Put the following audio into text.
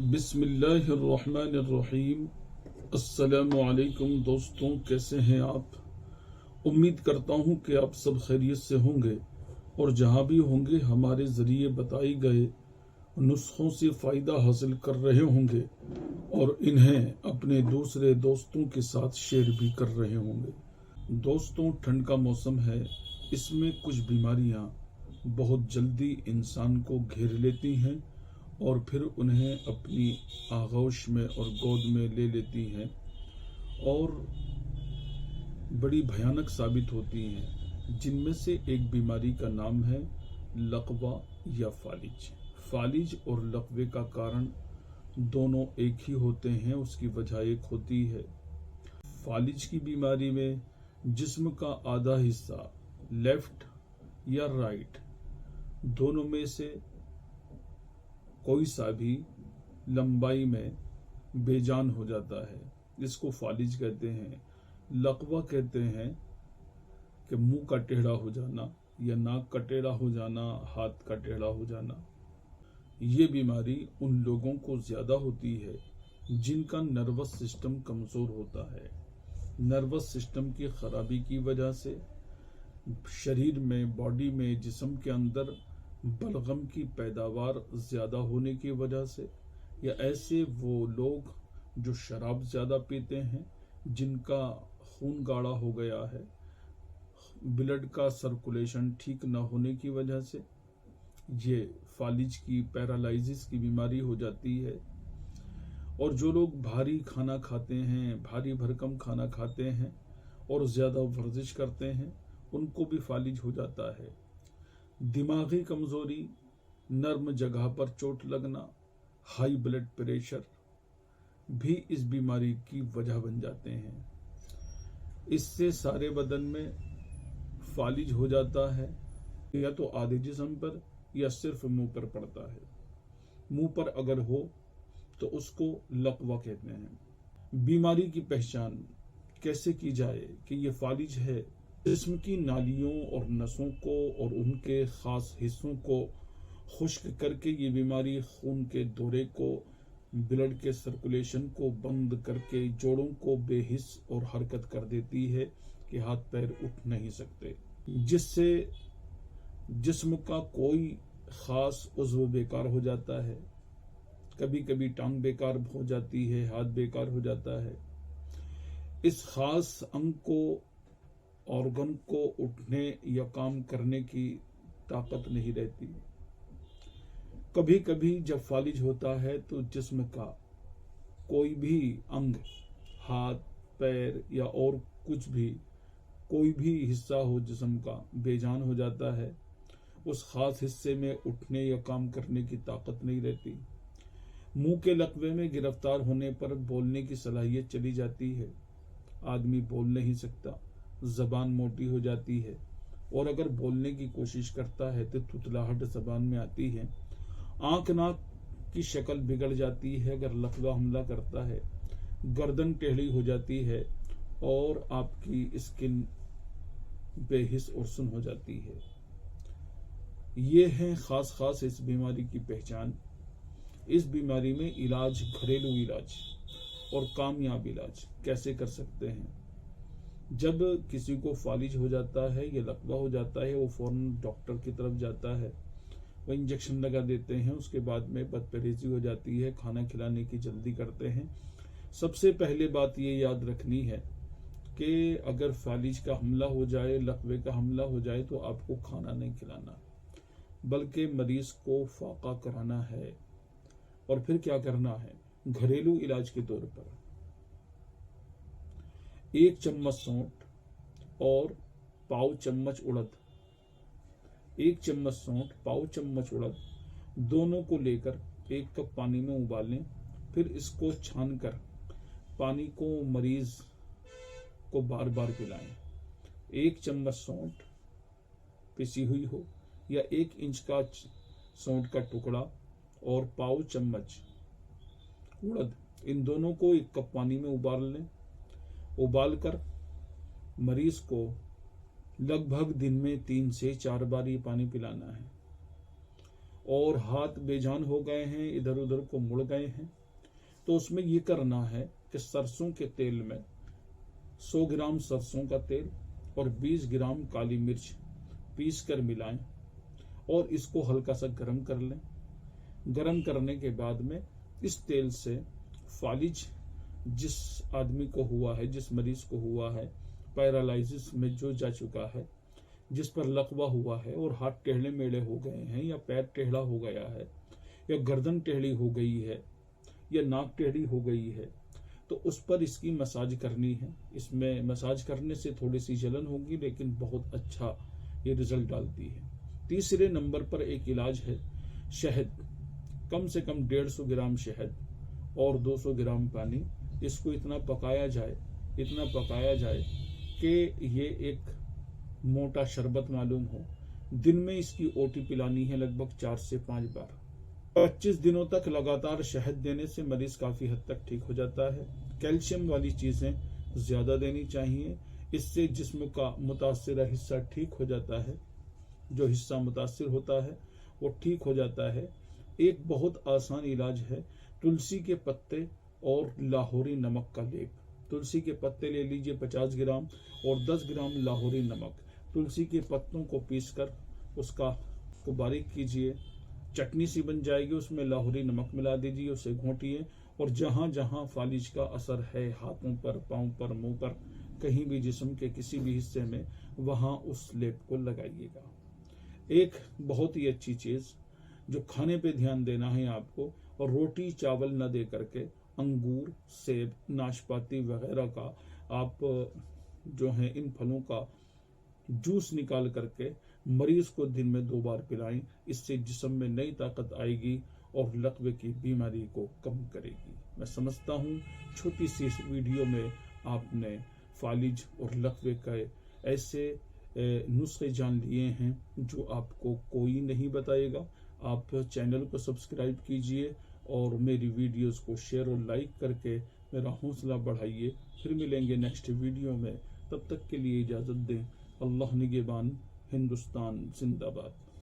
बिस्मिल्लाहिर्रहमानिर्रहीम। अस्सलामु अलैकुम दोस्तों, कैसे हैं आप? उम्मीद करता हूं कि आप सब खैरियत से होंगे और जहां भी होंगे हमारे ज़रिए बताए गए नुस्खों से फ़ायदा हासिल कर रहे होंगे और इन्हें अपने दूसरे दोस्तों के साथ शेयर भी कर रहे होंगे। दोस्तों, ठंड का मौसम है, इसमें कुछ बीमारियां बहुत जल्दी इंसान को घेर लेती हैं और फिर उन्हें अपनी आगोश में और गोद में ले लेती हैं और बड़ी भयानक साबित होती हैं। जिनमें से एक बीमारी का नाम है लकवा या फालिज। फालिज और लकवे का कारण दोनों एक ही होते हैं, उसकी वजह एक होती है। फालिज की बीमारी में जिस्म का आधा हिस्सा लेफ्ट या राइट दोनों में से कोई सा भी लंबाई में बेजान हो जाता है, इसको फालिज कहते हैं। लकवा कहते हैं कि मुंह का टेढ़ा हो जाना या नाक का टेढ़ा हो जाना, हाथ का टेढ़ा हो जाना। ये बीमारी उन लोगों को ज्यादा होती है जिनका नर्वस सिस्टम कमजोर होता है। नर्वस सिस्टम की खराबी की वजह से शरीर में, बॉडी में, जिस्म के अंदर बलगम की पैदावार ज़्यादा होने की वजह से, या ऐसे वो लोग जो शराब ज़्यादा पीते हैं, जिनका खून गाढ़ा हो गया है, ब्लड का सर्कुलेशन ठीक न होने की वजह से ये फालिज की, पैरालाइजिस की बीमारी हो जाती है। और जो लोग भारी खाना खाते हैं, भारी भरकम खाना खाते हैं और ज़्यादा वर्जिश करते हैं, उनको भी फालिज हो जाता है। दिमागी कमजोरी, नर्म जगह पर चोट लगना, हाई ब्लड प्रेशर भी इस बीमारी की वजह बन जाते हैं। इससे सारे बदन में फालिज हो जाता है, या तो आधे जिस्म पर या सिर्फ मुंह पर पड़ता है। मुंह पर अगर हो तो उसको लकवा कहते हैं। बीमारी की पहचान कैसे की जाए कि ये फालिज है? जिस्म की नालियों और नसों को और उनके खास हिस्सों को खुश्क करके ये बीमारी खून के दौरे को, ब्लड के सर्कुलेशन को बंद करके जोड़ों को बेहिस और हरकत कर देती है कि हाथ पैर उठ नहीं सकते, जिससे जिस्म का कोई खास उज़्व बेकार हो जाता है। कभी कभी टांग बेकार हो जाती है, हाथ बेकार हो जाता है। इस खास अंग को, ऑर्गन को उठने या काम करने की ताकत नहीं रहती। कभी कभी जब फालिज होता है तो जिस्म का कोई भी अंग, हाथ, पैर या और कुछ भी, कोई भी हिस्सा हो जिस्म का, बेजान हो जाता है। उस खास हिस्से में उठने या काम करने की ताकत नहीं रहती। मुंह के लकवे में गिरफ्तार होने पर बोलने की सलाहियत चली जाती है। आदमी बोल नहीं सकता, जबान मोटी हो जाती है और अगर बोलने की कोशिश करता है तो तुतलाहट जबान में आती है। आंख नाक की शक्ल बिगड़ जाती है अगर लकवा हमला करता है। गर्दन टेढ़ी हो जाती है और आपकी स्किन बेहिस और सुन हो जाती है। ये है खास इस बीमारी की पहचान। इस बीमारी में इलाज, घरेलू इलाज और कामयाब इलाज कैसे कर सकते हैं? जब किसी को फालिज हो जाता है या लकवा हो जाता है, वो फौरन डॉक्टर की तरफ जाता है, वो इंजेक्शन लगा देते हैं। उसके बाद में बदपरहेजी हो जाती है, खाना खिलाने की जल्दी करते हैं। सबसे पहले बात ये याद रखनी है कि अगर फालिज का हमला हो जाए, लकवे का हमला हो जाए, तो आपको खाना नहीं खिलाना, बल्कि मरीज को फाका कराना है। और फिर क्या करना है? घरेलू इलाज के तौर पर 1 चम्मच सौंठ और पाव चम्मच उड़द, 1 चम्मच सौंठ, पाव चम्मच उड़द, दोनों को लेकर 1 कप पानी में उबालें। फिर इसको छानकर पानी को मरीज को बार बार पिलाएं। 1 चम्मच सौंठ पिसी हुई हो या 1 इंच का सौंठ का टुकड़ा और पाव चम्मच उड़द, इन दोनों को 1 कप पानी में उबाल लें। उबालकर मरीज को लगभग दिन में 3 से 4 बार ये पानी पिलाना है اور ہاتھ بے جان ہو گئے ہیں، ادھر ادھر کو مڑ گئے ہیں، تو اس میں یہ کرنا ہے کہ سرسوں کے تیل میں 100 گرام سرسوں کا تیل اور 20 گرام کالی مرچ پیس کر ملائیں اور اس کو ہلکا سا گرم کر لیں۔ گرم کرنے کے بعد میں اس تیل سے فالج جس آدمی کو ہوا ہے، جس مریض کو ہوا ہے، پیرالائزس میں جو جا چکا ہے، جس پر لقوہ ہوا ہے اور ہاتھ ٹیڑھے میڑے ہو گئے ہیں یا پیر ٹیڑھا ہو گیا ہے یا گردن ٹیڑھی ہو گئی ہے یا ناک ٹیڑھی ہو گئی ہے، تو اس پر اس کی مساج کرنی ہے۔ اس میں مساج کرنے سے تھوڑی سی جلن ہوگی لیکن بہت اچھا یہ رزلٹ ڈالتی ہے۔ تیسرے نمبر پر ایک علاج ہے شہد، کم سے کم 150 گرام شہد اور 200 گرام پانی، اس کو اتنا پکایا جائے کہ یہ ایک موٹا شربت معلوم ہو۔ دن میں اس کی اوٹی پلانی ہے لگ بھگ 4 سے 5 بار۔ 25 دنوں تک لگاتار شہد دینے سے مریض کافی حد تک ٹھیک ہو جاتا ہے۔ کیلشیم والی چیزیں زیادہ دینی چاہیے، اس سے جسم کا متاثرہ حصہ ٹھیک ہو جاتا ہے، جو حصہ متاثر ہوتا ہے وہ ٹھیک ہو جاتا ہے۔ ایک بہت آسان علاج ہے تلسی کے پتے اور لاہوری نمک کا لیپ۔ تلسی کے پتے لے لیجئے 50 گرام اور 10 گرام لاہوری نمک۔ تلسی کے پتوں کو پیس کر اس کو باریک کیجئے، چٹنی سی بن جائے گی، اس میں لاہوری نمک ملا دیجئے، اسے گھونٹیے اور جہاں جہاں فالج کا اثر ہے، ہاتھوں پر، پاؤں پر، منہ پر، کہیں بھی جسم کے کسی بھی حصے میں، وہاں اس لیپ کو لگائیے گا۔ ایک بہت ہی اچھی چیز جو کھانے پہ دھیان دینا ہے آپ کو، اور روٹی چاول نہ دے کر کے انگور، سیب، ناشپاتی وغیرہ کا آپ جو ہیں ان پھلوں کا جوس نکال کر کے مریض کو دن میں 2 بار پلائیں۔ اس سے جسم میں نئی طاقت آئے گی اور لقوے کی بیماری کو کم کرے گی۔ میں سمجھتا ہوں چھوٹی سی اس ویڈیو میں آپ نے فالج اور لقوے کے ایسے نسخے جان لیے ہیں جو آپ کو کوئی نہیں بتائے گا۔ آپ چینل کو سبسکرائب کیجئے اور میری ویڈیوز کو شیئر اور لائک کر کے میرا حوصلہ بڑھائیے۔ پھر ملیں گے نیکسٹ ویڈیو میں، تب تک کے لیے اجازت دیں۔ اللہ نگہبان، ہندوستان زندہ باد۔